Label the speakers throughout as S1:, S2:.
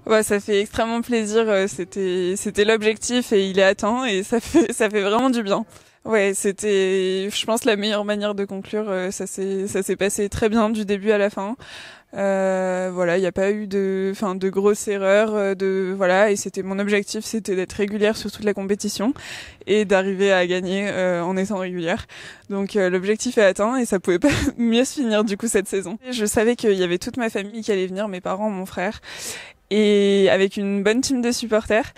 S1: Ouais, ça fait extrêmement plaisir. C'était l'objectif et il est atteint et ça fait vraiment du bien. Ouais, c'était, je pense, la meilleure manière de conclure. Ça s'est passé très bien du début à la fin. Voilà, il n'y a pas eu de grosses erreurs. Voilà, et c'était mon objectif, c'était d'être régulière sur toute la compétition et d'arriver à gagner en étant régulière. Donc l'objectif est atteint et ça pouvait pas mieux se finir du coup cette saison. Je savais qu'il y avait toute ma famille qui allait venir, mes parents, mon frère, et avec une bonne team de supporters.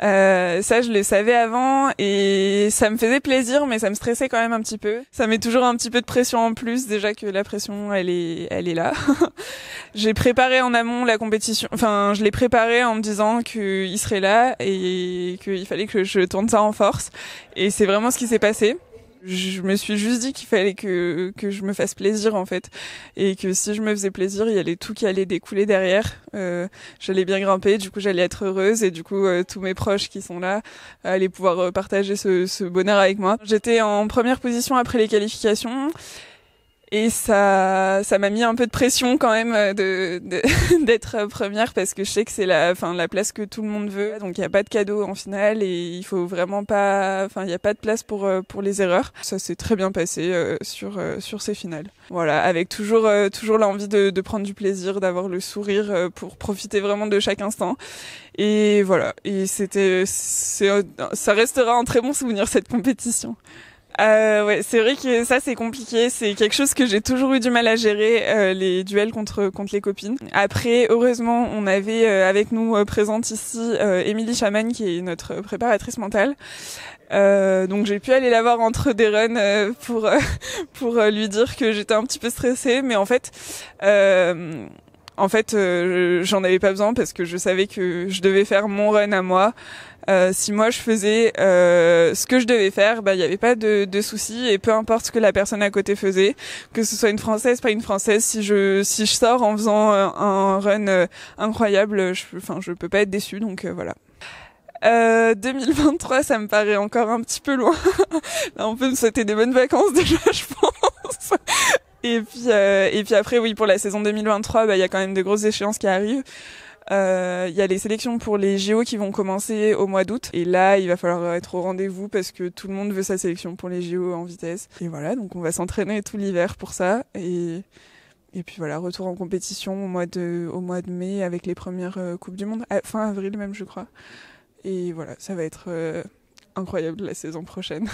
S1: Ça, je le savais avant et ça me faisait plaisir, mais ça me stressait quand même un petit peu. Ça met toujours un petit peu de pression en plus, déjà que la pression, elle est là. J'ai préparé en amont la compétition. Enfin, je l'ai préparé en me disant qu'il serait là et qu'il fallait que je tourne ça en force. Et c'est vraiment ce qui s'est passé. Je me suis juste dit qu'il fallait que je me fasse plaisir en fait, et que si je me faisais plaisir, il y allait tout qui allait découler derrière. J'allais bien grimper, du coup j'allais être heureuse et du coup tous mes proches qui sont là allaient pouvoir partager ce bonheur avec moi. J'étais en première position après les qualifications. Et ça m'a mis un peu de pression quand même d'être première parce que je sais que c'est la place que tout le monde veut. Donc il y a pas de cadeau en finale et il faut vraiment pas, il y a pas de place pour les erreurs. Ça s'est très bien passé sur ces finales. Voilà, avec toujours l'envie de prendre du plaisir, d'avoir le sourire pour profiter vraiment de chaque instant. Et voilà, et ça restera un très bon souvenir cette compétition. Ouais, c'est vrai que ça c'est compliqué, c'est quelque chose que j'ai toujours eu du mal à gérer, les duels contre les copines. Après, heureusement, on avait avec nous présente ici Émilie Chaman qui est notre préparatrice mentale. Donc j'ai pu aller la voir entre des runs pour lui dire que j'étais un petit peu stressée, mais en fait j'en avais pas besoin parce que je savais que je devais faire mon run à moi. Si moi je faisais ce que je devais faire, il y avait pas de souci, et peu importe ce que la personne à côté faisait, que ce soit une française, pas une française, si je sors en faisant un run incroyable, je peux pas être déçue, donc voilà. 2023, ça me paraît encore un petit peu loin. Là, on peut me souhaiter des bonnes vacances déjà, je pense. Et puis après, oui, pour la saison 2023, y a quand même de grosses échéances qui arrivent. Il y a les sélections pour les JO qui vont commencer au mois d'août. Et là, il va falloir être au rendez-vous parce que tout le monde veut sa sélection pour les JO en vitesse. Et voilà, donc on va s'entraîner tout l'hiver pour ça. Et puis voilà, retour en compétition au mois de mai avec les premières Coupes du Monde. Fin avril même, je crois. Et voilà, ça va être incroyable la saison prochaine.